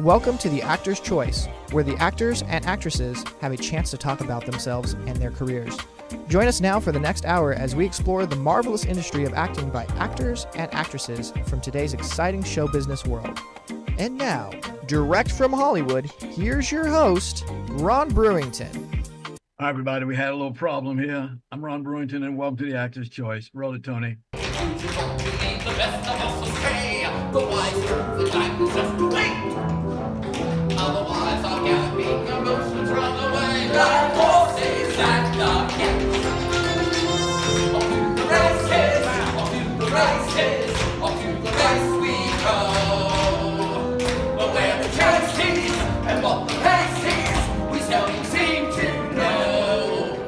Welcome to the Actor's Choice, where the actors and actresses have a chance to talk about themselves and their careers. Join us now for the next hour as we explore the marvelous industry of acting by actors and actresses from today's exciting show business world. And now, direct from Hollywood, here's your host, Ron Brewington. Hi, everybody. We had a little problem here. I'm Ron Brewington, and welcome to the Actor's Choice. Roll it, Tony. Otherwise, I'll get me emotions run away like horses at the gate. Off to the races, off to the races, off to the race we go. But where the chase is and what the pace is, we seldom seem to know.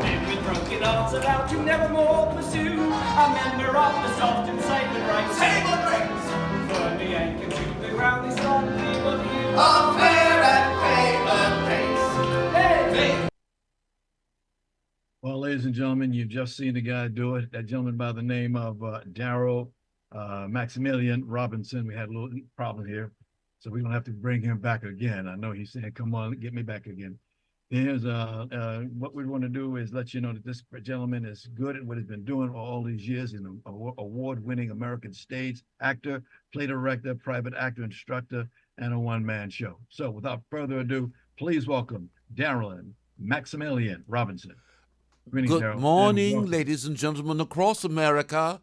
Men with broken hearts allowed to never more pursue a member of the soft and sacred race. Sacred race! Firmly anchored to the ground, they start to feel of you. A fair and favored race. Hey! Well, ladies and gentlemen, you've just seen the guy do it. That gentleman by the name of Darryl Maximilian Robinson. We had a little problem here, so we're gonna have to bring him back again. I know he's saying, "Come on, get me back again." Here's what we want to do is let you know that this gentleman is good at what he's been doing for all these years. He's an award-winning American stage actor, play director, private actor, instructor, and a one-man show. So without further ado, please welcome Darryl Maximilian Robinson. Greetings, Good Darryl, morning, ladies and gentlemen across America.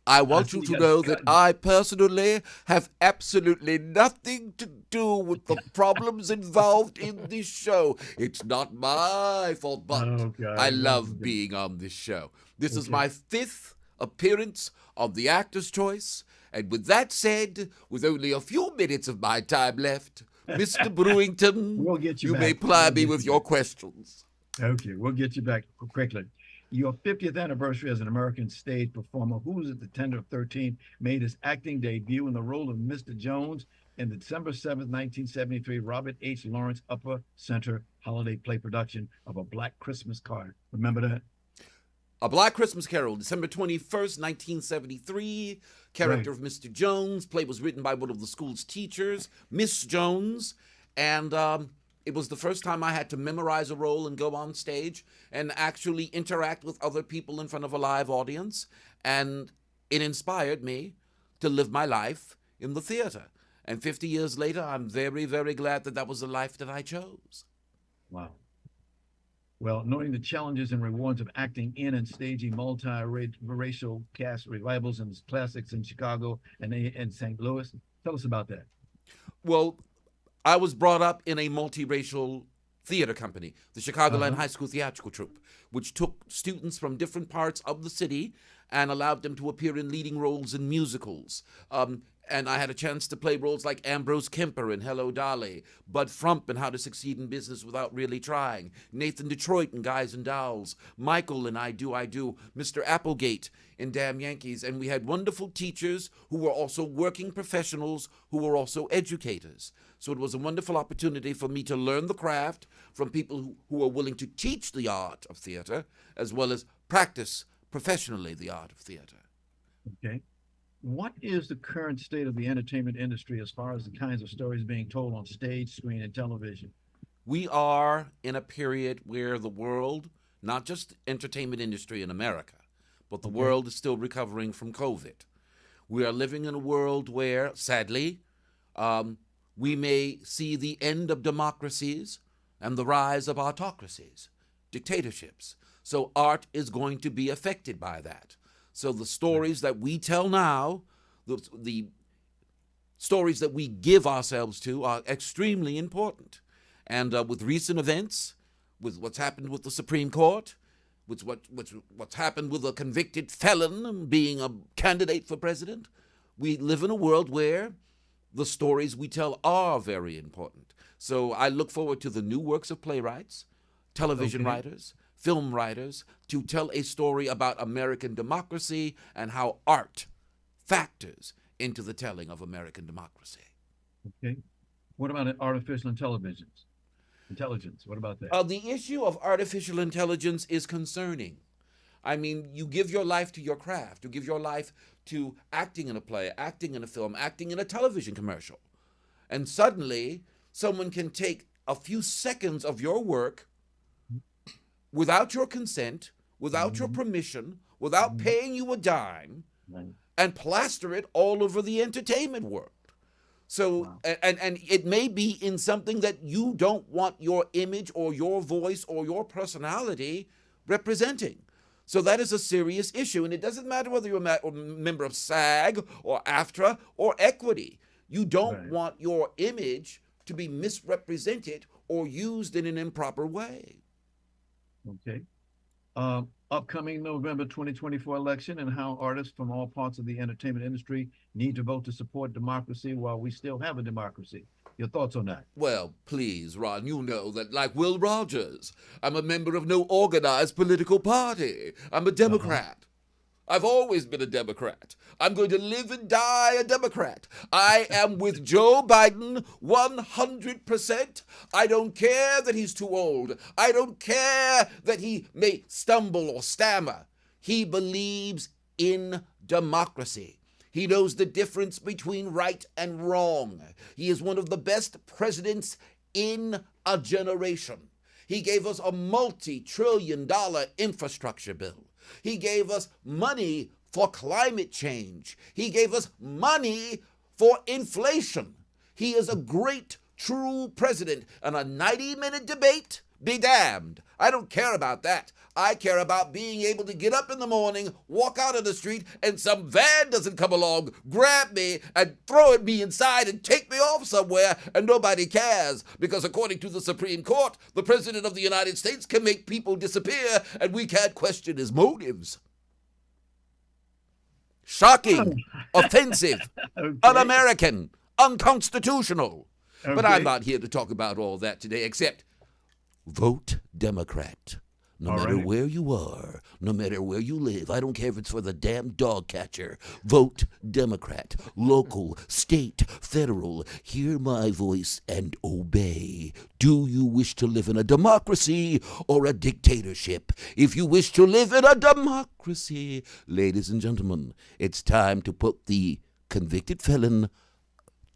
I want you to know that I personally have absolutely nothing to do with the problems involved in this show. It's not my fault, but I love being on this show. This is my 5th appearance on The Actor's Choice. And with that said, with only a few minutes of my time left, Mr. Brewington, We'll get you back. may ply me with your questions. Okay, we'll get you back quickly. Your 50th anniversary as an American stage performer, who's at the tender of 13, made his acting debut in the role of Mr. Jones in the December 7th, 1973 Robert H. Lawrence Upper Center holiday play production of A Black Christmas Carol. Remember that? A Black Christmas Carol, December 21st, 1973. Character of Mr. Jones. Play was written by one of the school's teachers, Miss Jones. And it was the first time I had to memorize a role and go on stage and actually interact with other people in front of a live audience. And it inspired me to live my life in the theater. And 50 years later, I'm very, very glad that that was the life that I chose. Wow. Well, knowing the challenges and rewards of acting in and staging multi-racial cast revivals and classics in Chicago and St. Louis, tell us about that. Well, I was brought up in a multiracial theater company, the Chicagoland High School Theatrical Troupe, which took students from different parts of the city and allowed them to appear in leading roles in musicals. And I had a chance to play roles like Ambrose Kemper in Hello, Dolly, Bud Frump in How to Succeed in Business Without Really Trying, Nathan Detroit in Guys and Dolls, Michael in I Do, Mr. Applegate in Damn Yankees. And we had wonderful teachers who were also working professionals who were also educators. So it was a wonderful opportunity for me to learn the craft from people who were willing to teach the art of theater as well as practice professionally the art of theater. Okay. What is the current state of the entertainment industry as far as the kinds of stories being told on stage, screen, and television? We are in a period where the world, not just entertainment industry in America, but the world is still recovering from COVID. We are living in a world where, sadly, we may see the end of democracies and the rise of autocracies, dictatorships. So art is going to be affected by that. So the stories that we tell now, the stories that we give ourselves to are extremely important. And with recent events, with what's happened with the Supreme Court, with what's happened with a convicted felon being a candidate for president, we live in a world where the stories we tell are very important. So I look forward to the new works of playwrights, television writers, film writers, to tell a story about American democracy and how art factors into the telling of American democracy. Okay. What about artificial intelligence? What about that? The issue of artificial intelligence is concerning. I mean, you give your life to your craft. You give your life to acting in a play, acting in a film, acting in a television commercial. And suddenly, someone can take a few seconds of your work without your consent, without your permission, without paying you a dime, and plaster it all over the entertainment world. So, and it may be in something that you don't want your image or your voice or your personality representing. So that is a serious issue. And it doesn't matter whether you're a member of SAG or AFTRA or Equity. You don't want your image to be misrepresented or used in an improper way. Okay. Upcoming November 2024 election and how artists from all parts of the entertainment industry need to vote to support democracy while we still have a democracy. Your thoughts on that? Well, please, Ron, you know that, like Will Rogers, I'm a member of no organized political party. I'm a Democrat. I've always been a Democrat. I'm going to live and die a Democrat. I am with Joe Biden 100%. I don't care that he's too old. I don't care that he may stumble or stammer. He believes in democracy. He knows the difference between right and wrong. He is one of the best presidents in a generation. He gave us a multi-trillion-dollar infrastructure bill. He gave us money for climate change. He gave us money for inflation. He is a great, true president. And a 90-minute debate, be damned. I don't care about that. I care about being able to get up in the morning, walk out on the street, and some van doesn't come along, grab me, and throw me inside and take me off somewhere, and nobody cares. Because according to the Supreme Court, the President of the United States can make people disappear, and we can't question his motives. Shocking, offensive, un-American, unconstitutional. But I'm not here to talk about all that today, except vote Democrat. No matter where you are, no matter where you live, I don't care if it's for the damn dog catcher. Vote Democrat. Local, state, federal. Hear my voice and obey. Do you wish to live in a democracy or a dictatorship? If you wish to live in a democracy, ladies and gentlemen, it's time to put the convicted felon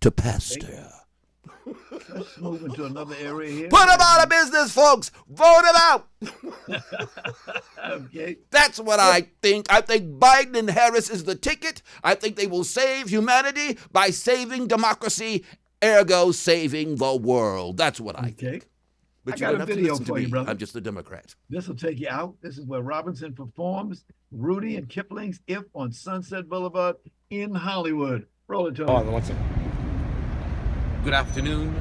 to pasture. Let's move into another area here. Put him out of business, folks. Vote him out. Okay. That's what I think. I think Biden and Harris is the ticket. I think they will save humanity by saving democracy, ergo saving the world. That's what I think. But I got a video for you, brother. I'm just a Democrat. This will take you out. This is where Robinson performs Rudy and Kipling's If on Sunset Boulevard in Hollywood. Roll it, Tony. Hold on one second. Good afternoon.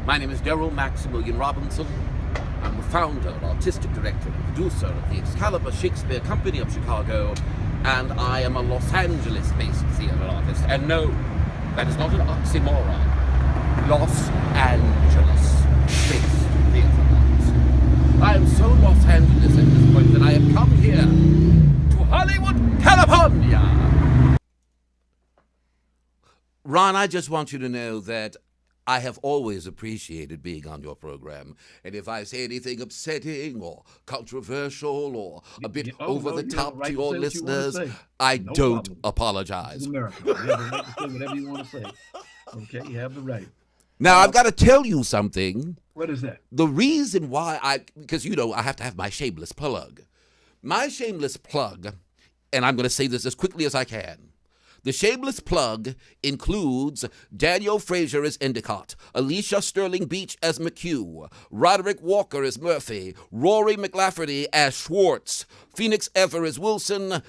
My name is Darryl Maximilian Robinson. I'm the founder, artistic director, and producer of the Excalibur Shakespeare Company of Chicago, and I am a Los Angeles-based theater artist. And no, that is not an oxymoron. Los Angeles-based theater artist. I am so Los Angeles at this point that I have come here to Hollywood, California. Ron, I just want you to know that I have always appreciated being on your program. And if I say anything upsetting or controversial or a bit over the top to your listeners, I don't apologize. This is America. You have the right to say whatever you want to say. Okay, you have the right. Now, I've got to tell you something. What is that? The reason why because you know, I have to have my shameless plug. My shameless plug, and I'm going to say this as quickly as I can. The shameless plug includes Daniel Frazier as Endicott, Alicia Sterling Beach as McHugh, Roderick Walker as Murphy, Rory McLafferty as Schwartz, Phoenix Ever as Wilson,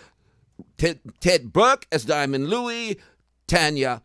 Ted Burke as Diamond Louie, Tanya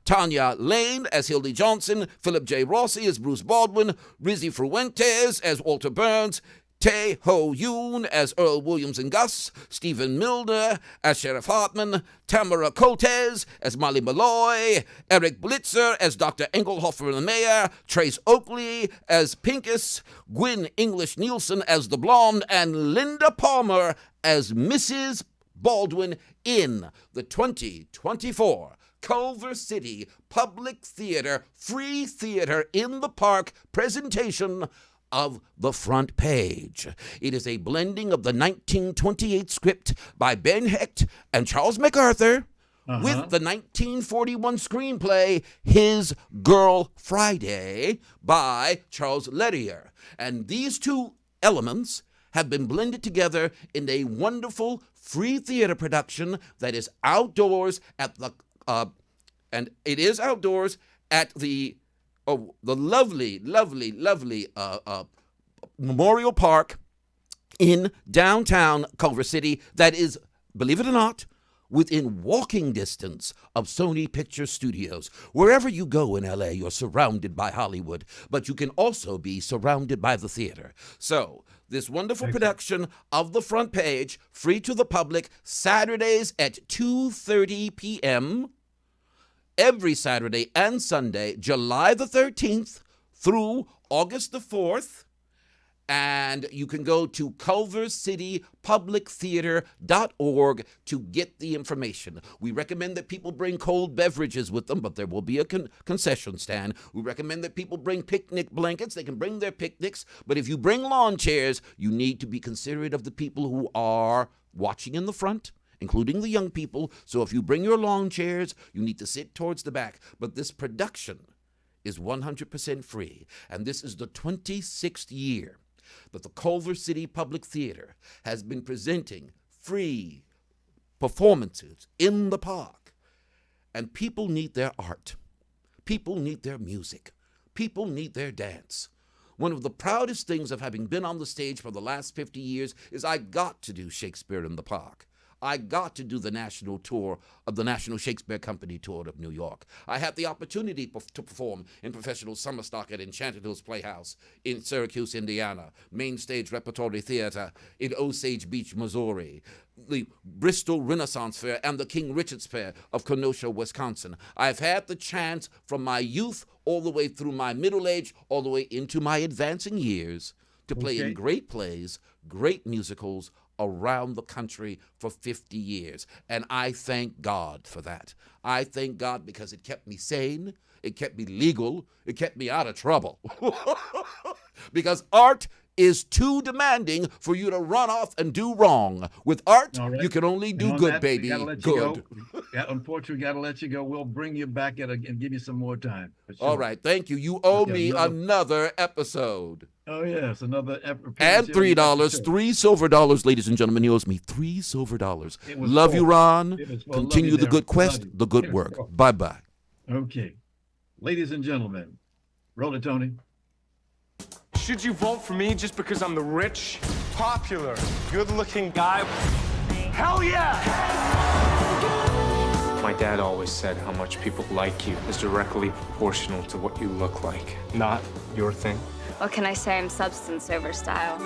Lane as Hildy Johnson, Philip J. Rossi as Bruce Baldwin, Rizzy Fuentes as Walter Burns, Tae Ho Yoon as Earl Williams and Gus, Stephen Milner as Sheriff Hartman, Tamara Cotes as Molly Malloy, Eric Blitzer as Dr. Engelhofer and the Mayor, Trace Oakley as Pincus, Gwyn English Nielsen as the Blonde, and Linda Palmer as Mrs. Baldwin in the 2024 Culver City Public Theater Free Theater in the Park presentation of The Front Page. It is a blending of the 1928 script by Ben Hecht and Charles MacArthur with the 1941 screenplay His Girl Friday by Charles Ledier. And these two elements have been blended together in a wonderful free theater production that is outdoors at the lovely Memorial Park in downtown Culver City that is, believe it or not, within walking distance of Sony Picture Studios. Wherever you go in LA, you're surrounded by Hollywood, but you can also be surrounded by the theater. So, this wonderful production of The Front Page, free to the public, Saturdays at 2:30 p.m., every Saturday and Sunday, July the 13th through August the 4th. And you can go to culvercitypublictheater.org to get the information. We recommend that people bring cold beverages with them, but there will be a concession stand. We recommend that people bring picnic blankets. They can bring their picnics, but if you bring lawn chairs, you need to be considerate of the people who are watching in the front, including the young people. So if you bring your lawn chairs, you need to sit towards the back. But this production is 100% free, and this is the 26th year that the Culver City Public Theater has been presenting free performances in the park. And people need their art. People need their music. People need their dance. One of the proudest things of having been on the stage for the last 50 years is I got to do Shakespeare in the Park. I got to do the national tour of the National Shakespeare Company tour of New York. I had the opportunity to perform in professional summer stock at Enchanted Hills Playhouse in Syracuse, Indiana, Main Stage Repertory Theater in Osage Beach, Missouri, the Bristol Renaissance Fair, and the King Richard's Fair of Kenosha, Wisconsin. I've had the chance from my youth all the way through my middle age, all the way into my advancing years, to play in great plays, great musicals, around the country for 50 years. And I thank God for that. I thank God because it kept me sane, it kept me legal, it kept me out of trouble. Because art is too demanding for you to run off and do wrong. With art, you can only do good, baby. Good. Unfortunately, we got to let you go. We'll bring you back and give you some more time. Sure. All right, thank you. You owe me another episode. Oh, yes, another episode. And $3, 3 silver dollars, ladies and gentlemen. He owes me 3 silver dollars. Love you, Ron. Continue the good quest, the good work. Bye-bye. Okay. Ladies and gentlemen, roll it, Tony. Should you vote for me just because I'm the rich, popular, good-looking guy? Hell yeah! My dad always said how much people like you is directly proportional to what you look like. Not your thing. What can I say? I'm substance over style.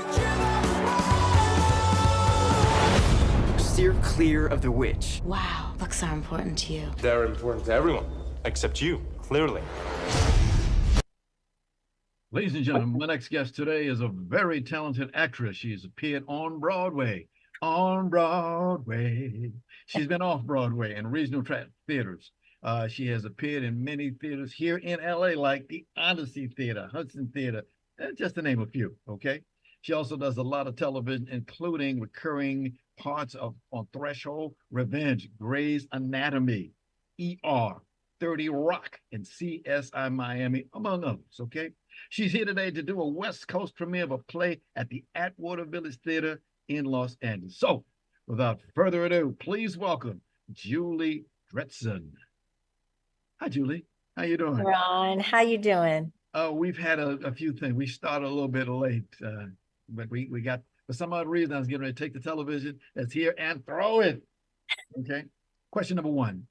Steer clear of the witch. Wow, looks are important to you. They're important to everyone, except you, clearly. Ladies and gentlemen, my next guest today is a very talented actress. She's appeared on Broadway. On Broadway. She's been off Broadway and regional theaters. She has appeared in many theaters here in LA, like the Odyssey Theater, Hudson Theater, just to name a few, okay? She also does a lot of television, including recurring parts on Threshold, Revenge, Grey's Anatomy, ER, 30 Rock, and CSI Miami, among others, okay? She's here today to do a West Coast premiere of a play at the Atwater Village Theater in Los Angeles. So, without further ado, please welcome Julie Dretzin. Hi, Julie. How you doing? Ron, how you doing? We've had a few things. We started a little bit late, but we got, for some odd reason, I was getting ready to take the television that's here and throw it. Okay. Question number one.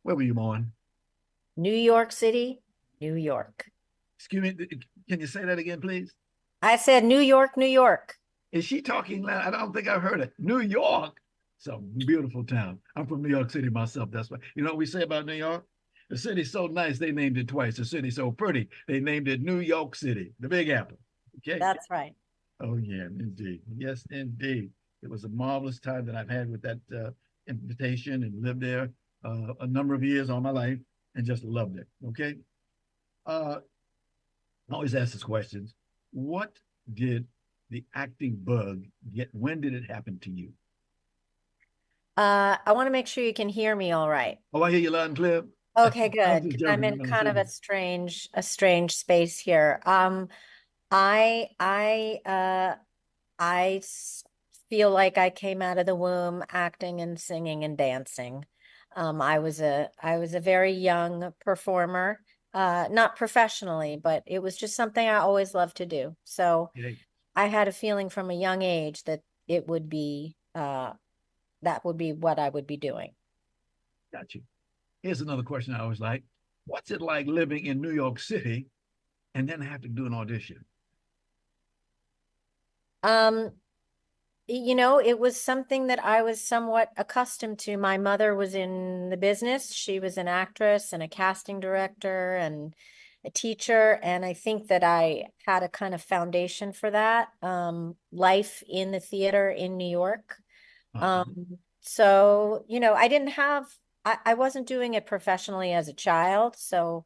Where were you born? New York City, New York. Excuse me. Can you say that again, please? I said New York, New York. Is she talking loud? I don't think I've heard it. New York. It's a beautiful town. I'm from New York City myself. That's why. You know what we say about New York? The city's so nice, they named it twice. The city's so pretty, they named it New York City, the Big Apple. Okay. That's right. Oh, yeah, indeed. Yes, indeed. It was a marvelous time that I've had with that invitation and lived there a number of years all my life and just loved it. Okay. I always ask this questions. What did the acting bug get? When did it happen to you? I want to make sure you can hear me all right. Oh, I hear you loud and clear. Okay, I'm good. just 'Cause I'm joking. in I'm kind of serious. a strange space here. I, I, uh, I feel like I came out of the womb acting and singing and dancing. I was a very young performer, not professionally, but it was just something I always loved to do. So Okay, I had a feeling from a young age that that would be what I would be doing. got you. Here's another question I always like. What's it like living in New York City and then have to do an audition? Um, You know, it was something that I was somewhat accustomed to. My mother was in the business. She was an actress and a casting director and a teacher. And I think that I had a kind of foundation for that, life in the theater in New York. Uh-huh. So, you know, I wasn't doing it professionally as a child. So,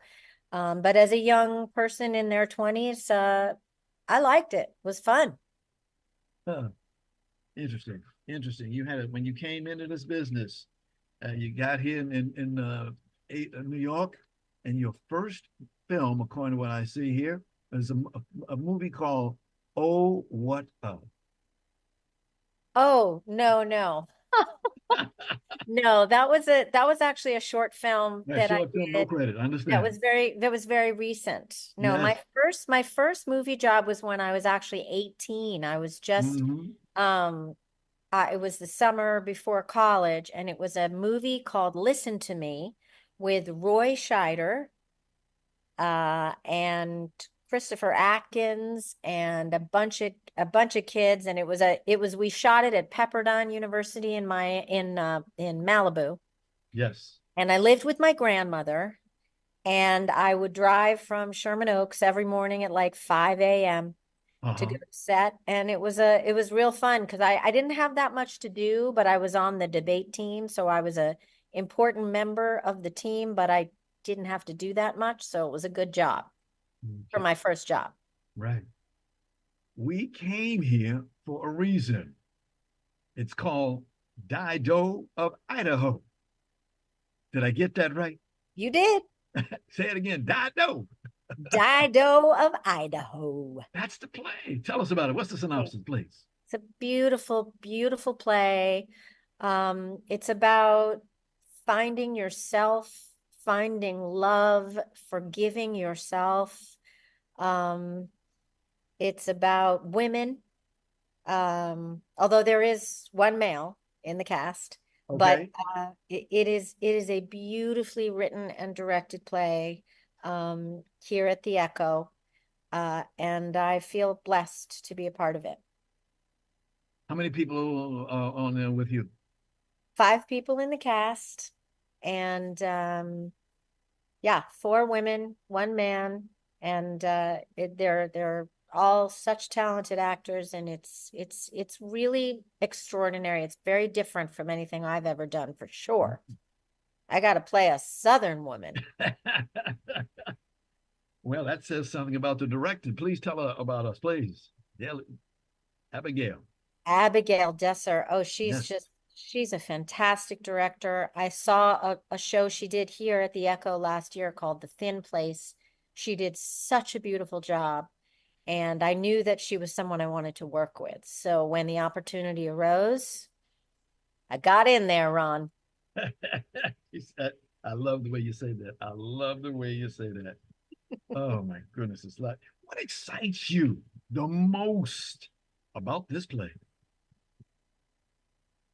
but as a young person in their 20s, I liked it. It was fun. Huh. Interesting. Interesting. You had it when you came into this business. You got here in New York, and your first film, according to what I see here, is a movie called "Oh What Up." Oh, no, no. No, that was actually a short film That that I short film, no did credit. I understand. that was very recent. No, Yes. my first movie job was when I was actually 18. I was just Hmm. um it was the summer before college and it was a movie called Listen to Me with Roy Scheider and Christopher Atkins and a bunch of kids and it was we shot it at Pepperdine University in Malibu Yes. and I lived with my grandmother and I would drive from Sherman Oaks every morning at like 5 a.m. to go Uh-huh. to set and it was real fun because I didn't have that much to do but I was on the debate team so I was a important member of the team but I didn't have to do that much so it was a good job for Okay. my first job. Right. We came here for a reason. It's called Dido of Idaho. Did I get that right? You did. Say it again. Dido. Dido of Idaho. That's the play. Tell us about it. What's the synopsis, please? It's a beautiful, beautiful play. It's about finding yourself, finding love, forgiving yourself. Um, it's about women, although there is one male in the cast, but Okay. it is a beautifully written and directed play here at the Echo, and I feel blessed to be a part of it. How many people are on there with you? 5 people in the cast, and yeah, 4 women, 1 man, and they're all such talented actors, and it's really extraordinary. It's very different from anything I've ever done for sure. I got to play a Southern woman. Well, that says something about the director. Please tell her about us, please. Yeah, Abigail. Abigail Desser. Oh, Yes. she's a fantastic director. I saw a show she did here at the Echo last year called The Thin Place. She did such a beautiful job. And I knew that she was someone I wanted to work with. So when the opportunity arose, I got in there, Ron. She said, I love the way you say that. I love the way you say that. Oh my goodness. It's like, what excites you the most about this play?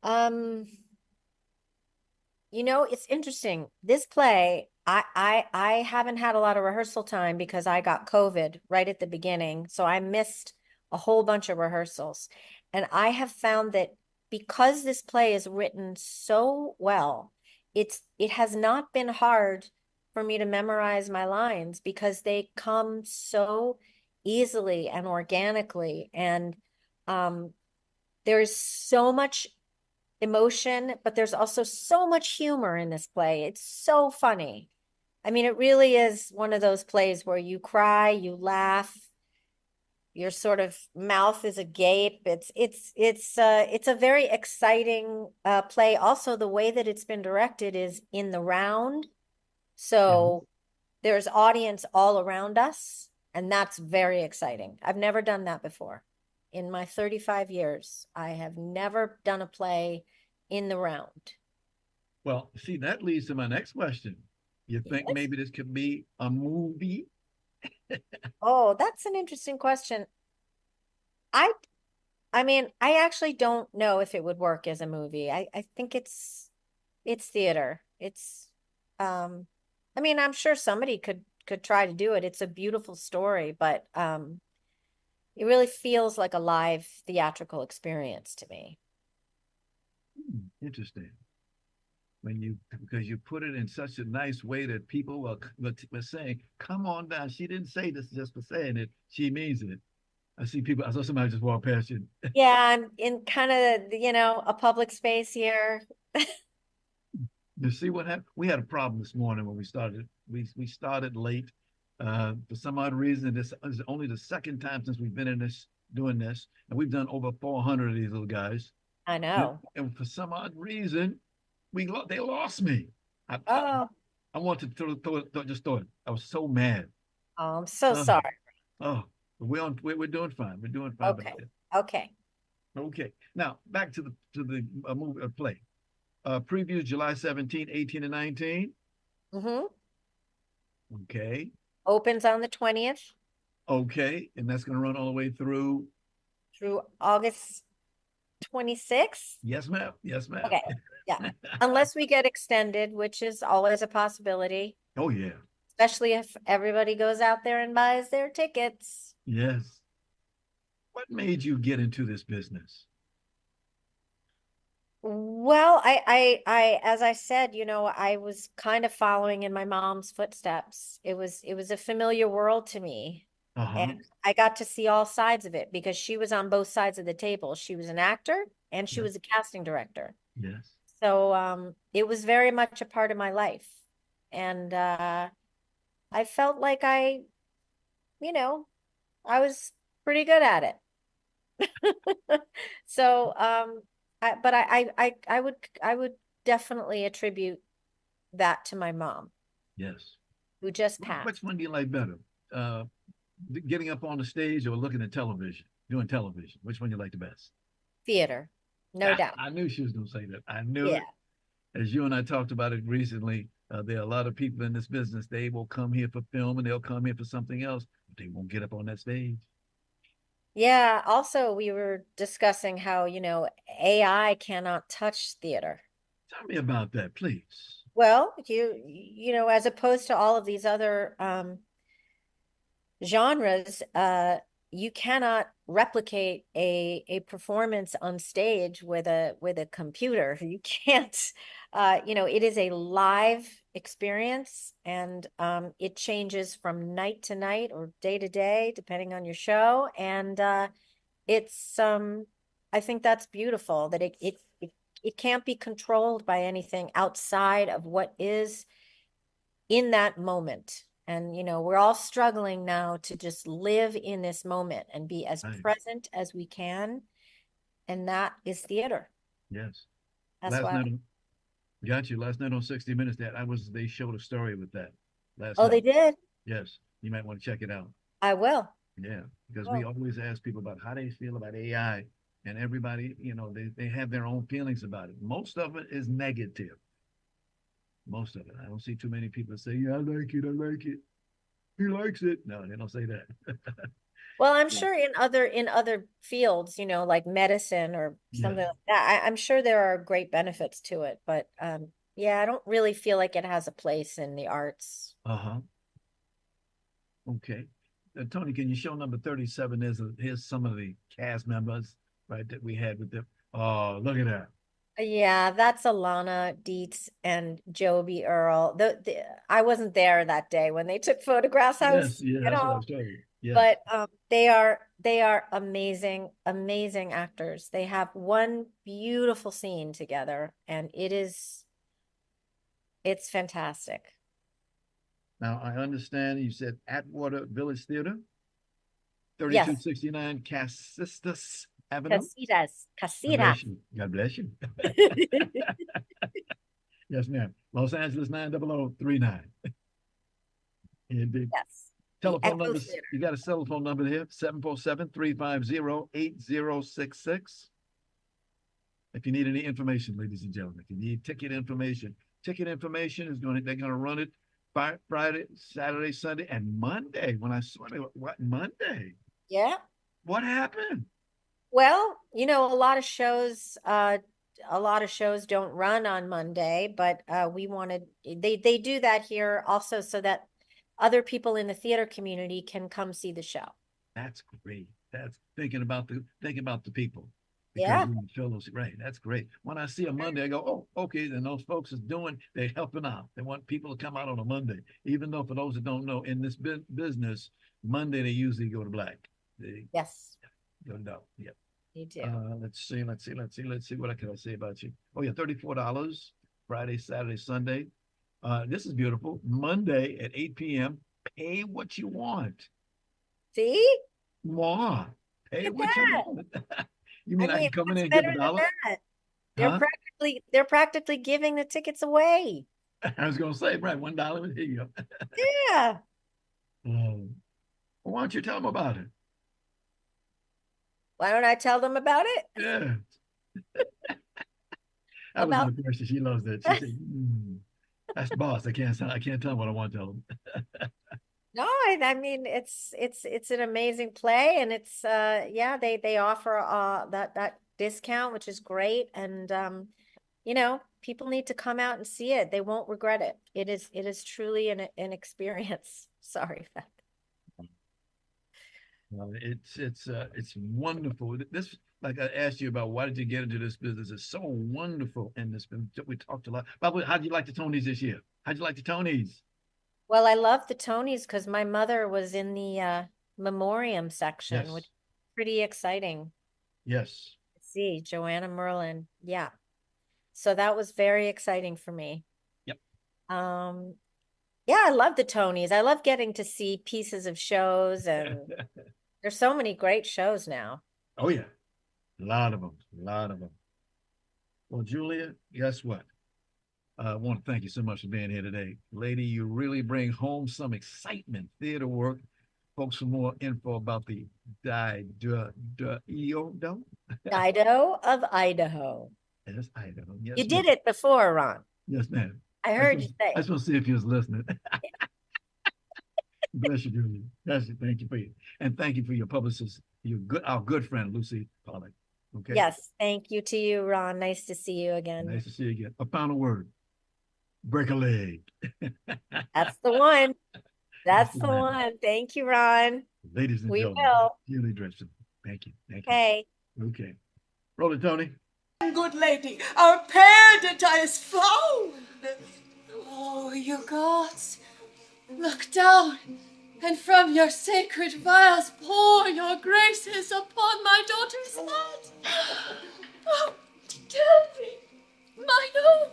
Um, you know, it's interesting. This play, I haven't had a lot of rehearsal time because I got COVID right at the beginning. So I missed a whole bunch of rehearsals. And I have found that because this play is written so well, it has not been hard for me to memorize my lines because they come so easily and organically. And um, there's so much emotion, but there's also so much humor in this play. It's so funny. I mean, it really is one of those plays where you cry, you laugh, your sort of mouth is agape. It's a very exciting play. Also, the way that it's been directed is in the round. So there's audience all around us, and that's very exciting. I've never done that before. In my 35 years, I have never done a play in the round. Well, see, that leads to my next question. You think Yes. maybe this could be a movie? Oh, that's an interesting question. I I mean, I actually don't know if it would work as a movie. I think it's theater. It's I mean, I'm sure somebody could try to do it. It's a beautiful story, but it really feels like a live theatrical experience to me. Interesting. Because you put it in such a nice way that people were saying, come on down. She didn't say this just for saying it. She means it. I saw somebody just walk past you. Yeah, I'm in kind of, a public space here. You see what happened? We had a problem this morning when we started. We started late. For some odd reason, this is only the second time since we've been doing this, and we've done over 400 of these little guys. I know. And for some odd reason, they lost me. Oh, I wanted to just throw it. I was so mad. oh, I'm so Oh, sorry. oh, we're doing fine. We're doing fine. Okay. Okay. Okay. Now back to the movie play. Previews July 17, 18, and 19. Mm-hmm. Okay. Opens on the 20th Okay. And that's going to run all the way through. through August 26th. Yes, ma'am. Yes, ma'am. Okay. Yeah. Unless we get extended, which is always a possibility, Oh, yeah. especially if everybody goes out there and buys their tickets. Yes. What made you get into this business? Well, as I said, I was kind of following in my mom's footsteps. It was a familiar world to me. Uh-huh. And I got to see all sides of it because she was on both sides of the table. She was an actor and she Yeah. was a casting director. Yes. So it was very much a part of my life. And I felt like I was pretty good at it. So I would definitely attribute that to my mom, Yes. who just passed. Which one do you like better? Getting up on the stage or looking at television, doing television? Which one you like the best? Theater, no doubt. I knew she was going to say that. I knew Yeah. it. As you and I talked about it recently, there are a lot of people in this business. They will come here for film and they'll come here for something else, but they won't get up on that stage. Yeah. Also, we were discussing how, AI cannot touch theater. Tell me about that, please. Well, as opposed to all of these other genres, you cannot replicate a performance on stage with a computer. You can't, it is a live experience, and it changes from night to night or day to day, depending on your show. And it's I think that's beautiful that it can't be controlled by anything outside of what is in that moment. And, we're all struggling now to just live in this moment and be as Right. present as we can. And that is theater. Yes. That's Last why. night, got you. Last night on 60 Minutes, they showed a story with that last Oh, night. they did? Yes. You might want to check it out. I will. Yeah. Because we always ask people about how they feel about AI, and everybody, they have their own feelings about it. Most of it is negative. Most of it. I don't see too many people say, yeah, I like it. I like it. He likes it. No, they don't say that. Well, I'm sure in other fields, like medicine or something Yes. like that, I'm sure there are great benefits to it. But yeah, I don't really feel like it has a place in the arts. Uh-huh. Okay. Tony, can you show number 37? Here's some of the cast members, right, that we had with them. Oh, look at that. Yeah, that's Alana Dietz and Joby Earl. I wasn't there that day when they took photographs. I Yes, was, yeah, that's what I was telling you. Yes. but they are amazing, amazing actors. They have one beautiful scene together, and it's fantastic. Now, I understand you said Atwater Village Theater, 3269 Casistas Avenue. God Casitas. bless you. God bless you. Yes, ma'am. Los Angeles 90039. Indeed. Yes. The Telephone Echo numbers. Theater. You got a cell phone number here, 747-350-8066. If you need any information, ladies and gentlemen, if you need ticket information is they're gonna run it Friday, Saturday, Sunday, and Monday. When I saw it, what Monday? Yeah. What happened? Well, a lot of shows don't run on Monday, but we wanted they do that here also so that other people in the theater community can come see the show. That's great. That's thinking about the people. Yeah. We fill those, right. That's great. When I see a Monday, I go, oh, okay. Then those folks they're helping out. They want people to come out on a Monday. Even though for those that don't know, in this business, Monday they usually go to black. Yes. Go to dark. Yeah. You do. Let's see. What can I say about you? Oh yeah, $34 Friday, Saturday, Sunday. This is beautiful. Monday at 8 p.m. Pay what you want. See? More. Pay what you want. You mean I can come in what's and give better a than dollar? that? Huh? They're practically giving the tickets away. I was going to say, right, $1. Here you go. Yeah. Well, why don't you tell them about it? Why don't I tell them about it? Yeah. That was my question. She loves that. She said, that's boss. I can't tell them what I want to tell them. No, I mean it's an amazing play, and it's they offer that discount, which is great, and people need to come out and see it. They won't regret it. It is truly an experience. Sorry. It's wonderful. This, like I asked you about, why did you get into this business? It's so wonderful in this business. We talked a lot. By the way, how did you like the Tonys this year? How'd you like the Tonys? Well, I love the Tonys because my mother was in the memoriam section, Yes. which is pretty exciting. Yes. Let's see, Joanna Merlin. Yeah. So that was very exciting for me. Yep. Yeah, I love the Tonys. I love getting to see pieces of shows, and there's so many great shows now. Oh yeah. A lot of them. Well, Julia, guess what? I want to thank you so much for being here today. Lady, you really bring home some excitement, theater work. Folks, for more info about the Dido of Idaho. Yes, Idaho. Yes, You did it before, Ron. Yes, ma'am. I heard you say. I just want to see if you was listening. Bless you, Julia. Bless you. Thank you for you. And thank you for your publicist, our good friend, Lucy Pollock. Okay. Yes, thank you to you, Ron. Nice to see you again. Nice to see you again. A final word. Break a leg. That's the one. That's the one. Thank you, Ron. Ladies and gentlemen, will. Julie Dretzin. Thank you. Okay. Okay. Roll it, Tony. Good lady, our paradise is found. Oh, you gods, look down, and from your sacred vials pour your graces upon my daughter's head. Oh, tell me, mine own,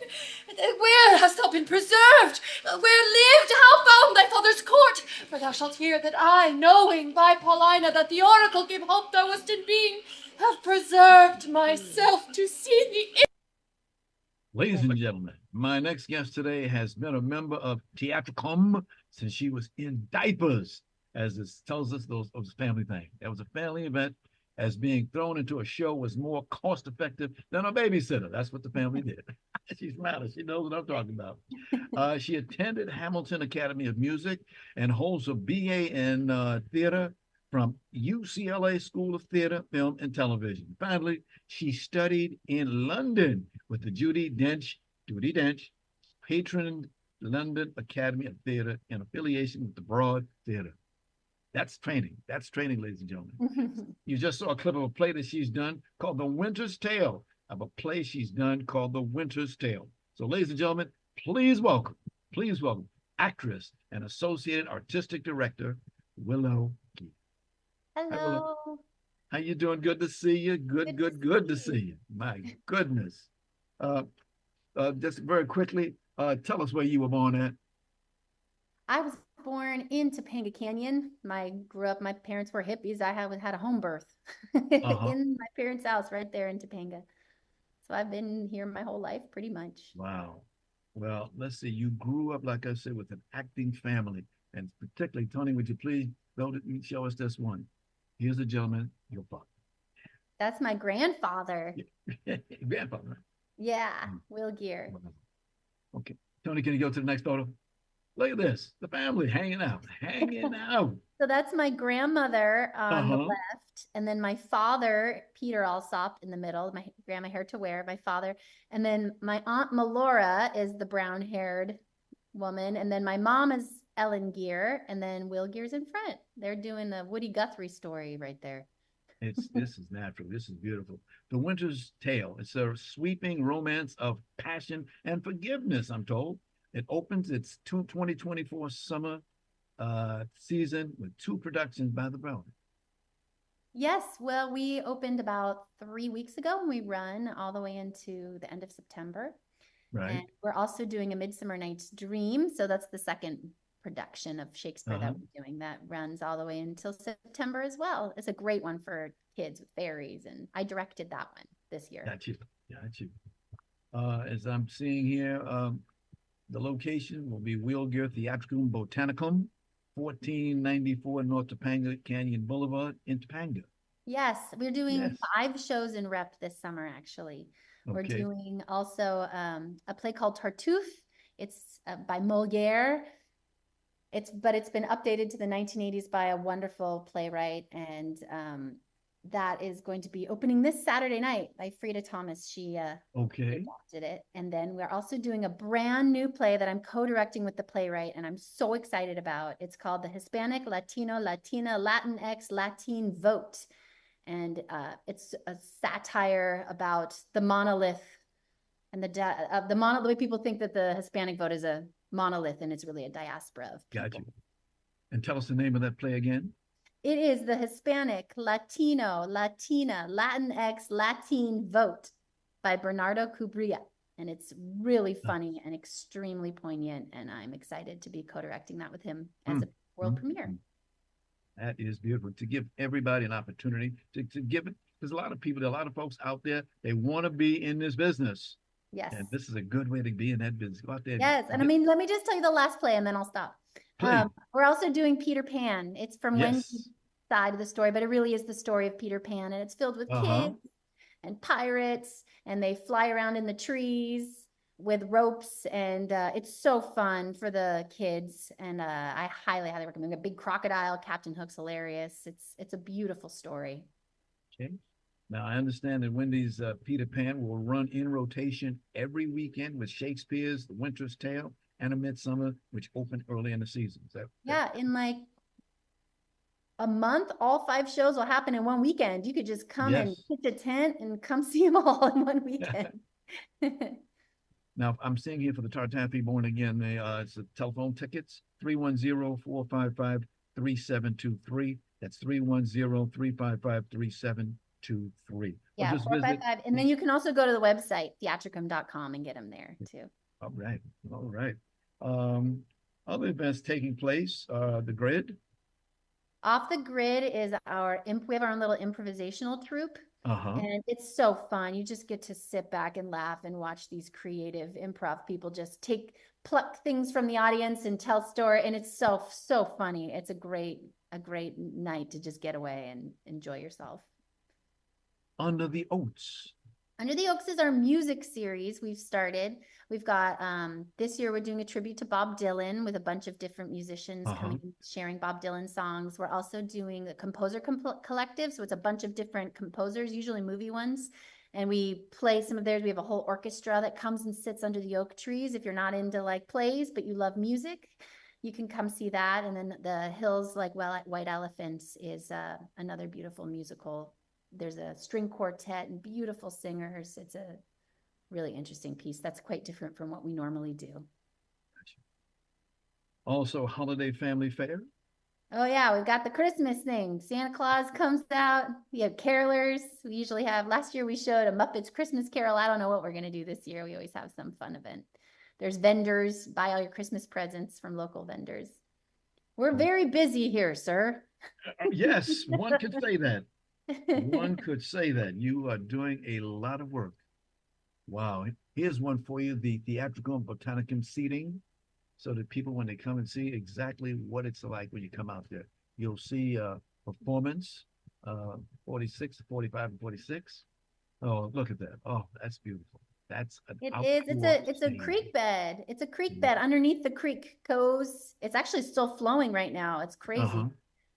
where hast thou been preserved? Where lived? How found thy father's court? For thou shalt hear that I, knowing by Paulina that the oracle gave hope thou wast in being, have preserved myself to see thee. Ladies and gentlemen, my next guest today has been a member of Theatricum since she was in diapers, as this tells us those of the family thing. That was a family event, as being thrown into a show was more cost effective than a babysitter. That's what the family did. She's smiling. She knows what I'm talking about. She attended Hamilton Academy of Music and holds a BA in theater from UCLA School of Theater, Film, and Television. Finally, she studied in London with the Judi Dench, patroned London Academy of Theater in affiliation with the Broad Theater. That's training. That's training, ladies and gentlemen. You just saw a clip of a play that she's done called The Winter's Tale, of a play she's done called The Winter's Tale. So, ladies and gentlemen, please welcome, actress and associate artistic director, Willow Geer. Hello. How you doing? Good to see you. Good to see you. My goodness. Just very quickly, tell us where you were born at. I was born in Topanga Canyon. My parents were hippies. I had a home birth Uh-huh. in my parents' house right there in Topanga. So I've been here my whole life, pretty much. Wow. Well, let's see. You grew up, like I said, with an acting family. And particularly, Tony, would you please show us this one? Here's a gentleman, your father. That's my grandfather. Grandfather. Yeah, Will Geer. Okay. Tony, can you go to the next photo? Look at this. The family hanging out, hanging out. So that's my grandmother on the Uh-huh. left, and then my father, Peter Alsop, in the middle. My grandma hair to wear, my father, and then my aunt Melora is the brown-haired woman, and then my mom is Ellen Geer, and then Will Geer's in front. They're doing the Woody Guthrie story right there. This is natural. This is beautiful. The Winter's Tale. It's a sweeping romance of passion and forgiveness, I'm told. It opens its 2024 summer season with 2 productions by the Brownie. Yes, well, we opened about 3 weeks ago, and we run all the way into the end of September. Right. And we're also doing A Midsummer Night's Dream. So that's the second production of Shakespeare that we're doing that runs all the way until September as well. It's a great one for kids with fairies. And I directed that one this year. Got you. Got you. As I'm seeing here, the location will be Willow Geer Theatricum Botanicum, 1494 North Topanga Canyon Boulevard in Topanga. Yes, we're doing 5 shows in rep this summer, actually. We're doing also a play called Tartuffe. It's by Moliere. It's been updated to the 1980s by a wonderful playwright, and that is going to be opening this Saturday night by Frida Thomas. She adapted it. And then we're also doing a brand new play that I'm co-directing with the playwright, and I'm so excited about. It's called The Hispanic, Latino, Latina, Latinx, Latin Vote. And it's a satire about the monolith and the way people think that the Hispanic vote is a monolith, and it's really a diaspora of people. Got you. And tell us the name of that play again. It is The Hispanic, Latino, Latina, Latinx, Latin Vote by Bernardo Cubrilla. And it's really funny and extremely poignant. And I'm excited to be co-directing that with him as a world premiere. That is beautiful. To give everybody an opportunity to give it. There's a lot of folks out there, they want to be in this business. Yes. And this is a good way to be in that business. Go out there. Yes. And I mean, let me just tell you the last play and then I'll stop. We're also doing Peter Pan. It's from Wendy's side of the story, but it really is the story of Peter Pan. And it's filled with kids and pirates, and they fly around in the trees with ropes, and it's so fun for the kids. And I highly recommend it. A big crocodile, Captain Hook's hilarious. It's a beautiful story. Okay. Now I understand that Wendy's Peter Pan will run in rotation every weekend with Shakespeare's The Winter's Tale and A Midsummer, which opened early in the season. In like a month, all 5 shows will happen in one weekend. You could just come and pitch a tent and come see them all in one weekend. Now, I'm seeing here for the Tartan people, and again, it's the telephone tickets, 310-455-3723. That's 310-355-3723. Yeah, 455. And then you can also go to the website, theatricum.com, and get them there too. All right. Other events taking place, the Grid. Off the Grid is we have our own little improvisational troupe. And it's so fun. You just get to sit back and laugh and watch these creative improv people just pluck things from the audience and tell story. And it's so funny. It's a great night to just get away and enjoy yourself. Under the Oaks. Under the Oaks is our music series we've started. We've got, this year we're doing a tribute to Bob Dylan with a bunch of different musicians coming and sharing Bob Dylan songs. We're also doing the Composer Collective. So it's a bunch of different composers, usually movie ones. And we play some of theirs. We have a whole orchestra that comes and sits under the oak trees. If you're not into like plays, but you love music, you can come see that. And then the Hills Like White Elephants is another beautiful musical. There's a string quartet and beautiful singers. It's a really interesting piece. That's quite different from what we normally do. Also, Holiday Family Fair. Oh yeah, we've got the Christmas thing. Santa Claus comes out. We have carolers. We usually have, last year we showed a Muppets Christmas Carol. I don't know what we're going to do this year. We always have some fun event. There's vendors. Buy all your Christmas presents from local vendors. We're very busy here, sir. Yes, one could say that. One could say that. You are doing a lot of work. Wow. Here's one for you, the theatrical and botanicum seating, so that people, when they come and see exactly what it's like when you come out there, you'll see performance, 46, 45, and 46. Oh, look at that. Oh, that's beautiful. That's an It is. It's a creek bed. It's a creek bed. Underneath the creek goes. It's actually still flowing right now. It's crazy.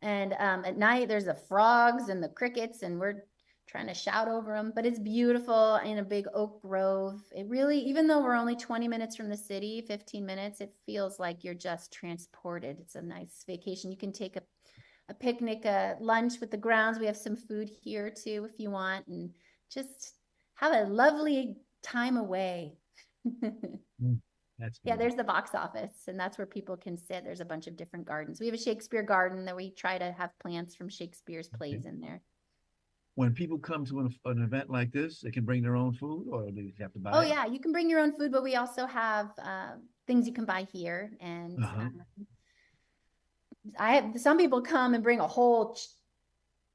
And at night there's the frogs and the crickets, and we're trying to shout over them. But it's beautiful in a big oak grove. It really, even though we're only 20 minutes from the city, 15 minutes, it feels like you're just transported. It's a nice vacation. You can take a picnic, a lunch with the grounds. We have some food here too if you want, and just have a lovely time away. Yeah, there's the box office, and that's where people can sit. There's a bunch of different gardens. We have a Shakespeare garden that we try to have plants from Shakespeare's plays in there. When people come to an event like this, they can bring their own food, or do you have to buy Oh it? yeah, you can bring your own food, but we also have things you can buy here. And I have some people come and bring a whole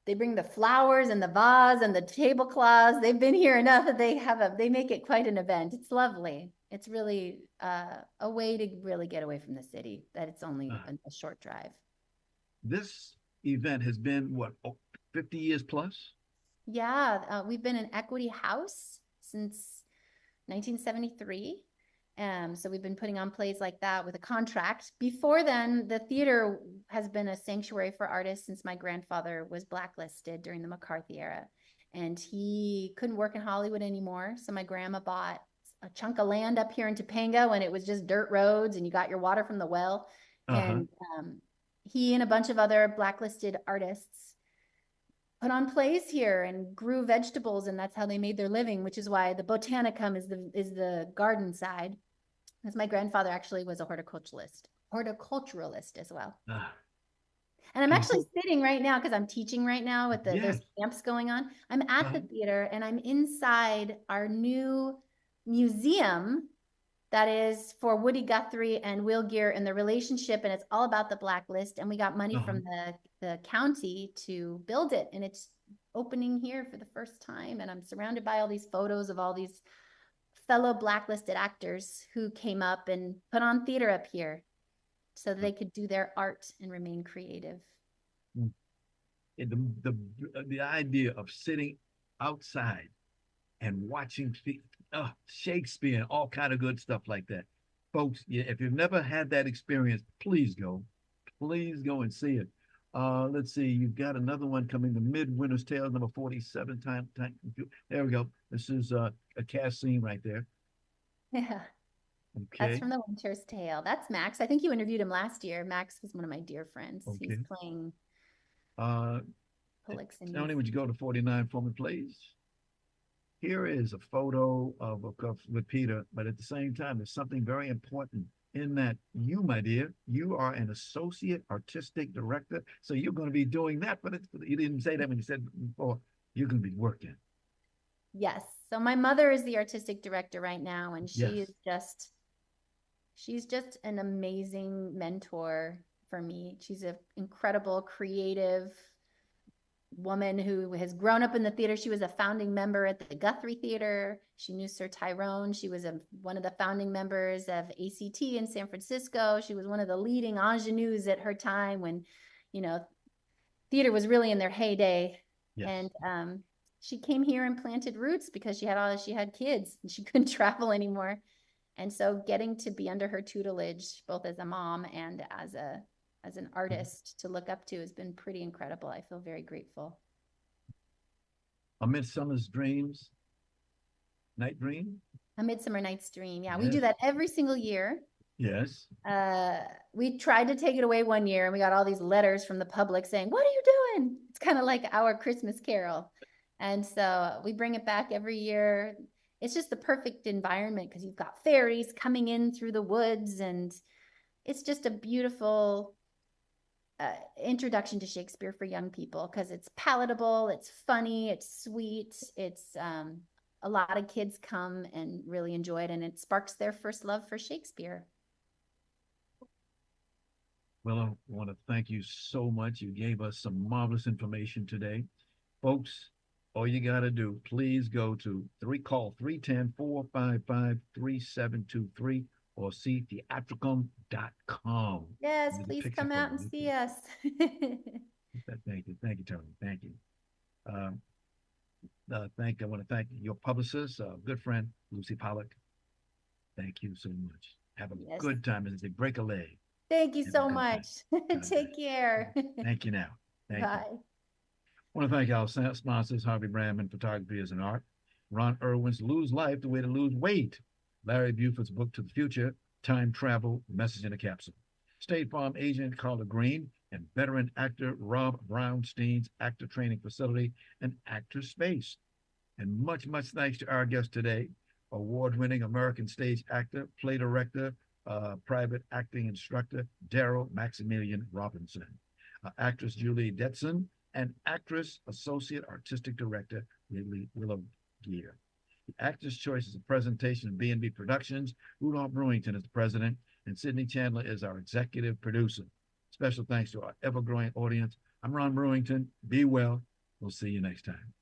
they bring the flowers and the vase and the tablecloths. They've been here enough that they make it quite an event. It's lovely. It's really a way to really get away from the city, that it's only a short drive. This event has been, what, 50 years plus? Yeah, we've been an equity house since 1973. So we've been putting on plays like that with a contract. Before then, the theater has been a sanctuary for artists since my grandfather was blacklisted during the McCarthy era. And he couldn't work in Hollywood anymore. So my grandma bought a chunk of land up here in Topanga when it was just dirt roads and you got your water from the well. And he and a bunch of other blacklisted artists put on plays here and grew vegetables, and that's how they made their living, which is why the botanicum is the garden side. Because my grandfather actually was a horticulturalist as well. And I'm actually sitting right now because I'm teaching right now with there's camps going on. I'm at the theater and I'm inside our new museum that is for Woody Guthrie and Will Geer and the relationship, and it's all about the blacklist. And we got money from the county to build it, and it's opening here for the first time. And I'm surrounded by all these photos of all these fellow blacklisted actors who came up and put on theater up here so they could do their art and remain creative. The idea of sitting outside and watching Shakespeare and all kind of good stuff like that. Folks, if you've never had that experience, please go and see it. Let's see, you've got another one coming, The Midwinter's Tale, number 47. There we go. This is a cast scene right there. Yeah. Okay. That's from The Winter's Tale. That's Max. I think you interviewed him last year. Max was one of my dear friends. Okay. He's playing Polixenes. Tony, would you go to 49 Former Plays? Here is a photo with Peter, but at the same time, there's something very important in that you, my dear, you are an associate artistic director. So you're going to be doing that, but you didn't say that when you said before, you're going to be working. Yes. So my mother is the artistic director right now, and she's just an amazing mentor for me. She's an incredible, creative woman who has grown up in the theater. She was a founding member at the Guthrie Theater. She knew Sir Tyrone. She was one of the founding members of ACT in San Francisco. She was one of the leading ingenues at her time when, theater was really in their heyday. Yes. And she came here and planted roots because she had kids and she couldn't travel anymore. And so getting to be under her tutelage, both as a mom and as an artist to look up to, has been pretty incredible. I feel very grateful. A Midsummer's Dreams, Night Dream? A Midsummer Night's Dream. Yeah, yes. We do that every single year. Yes. We tried to take it away one year and we got all these letters from the public saying, "What are you doing?" It's kind of like our Christmas Carol. And so we bring it back every year. It's just the perfect environment because you've got fairies coming in through the woods, and it's just a beautiful introduction to Shakespeare for young people because it's palatable, it's funny, it's sweet, it's a lot of kids come and really enjoy it, and it sparks their first love for Shakespeare. Willow, I want to thank you so much. You gave us some marvelous information today. Folks, all you got to do, please go to call 310-455-3723 or see theatricum.com. Yes, There's a please picture come for out you. and see us. Thank you. Thank you, Tony. Thank you. I want to thank your publicist, good friend, Lucy Pollock. Thank you so much. Have a Yes. good time as they break a leg. Thank you Have a so good much. time. Take care. Thank you now. Thank you. Bye. I want to thank our sponsors, Harvey Brandman Photography is an Art, Ron Irwin's Lose Life, The Way to Lose Weight, Larry Buford's Book to the Future, Time Travel, Message in a Capsule, State Farm agent Carla Green, and veteran actor Rob Brownstein's Actor Training Facility and Actor Space. And much thanks to our guest today, award-winning American stage actor, play director, private acting instructor, Darryl Maximilian Robinson, actress Julie Dretzin, and actress, associate artistic director, Willow Geer. The Actor's Choice is a presentation of B&B Productions. Rudolph Brewington is the president, and Sidney Chandler is our executive producer. Special thanks to our ever-growing audience. I'm Ron Brewington. Be well. We'll see you next time.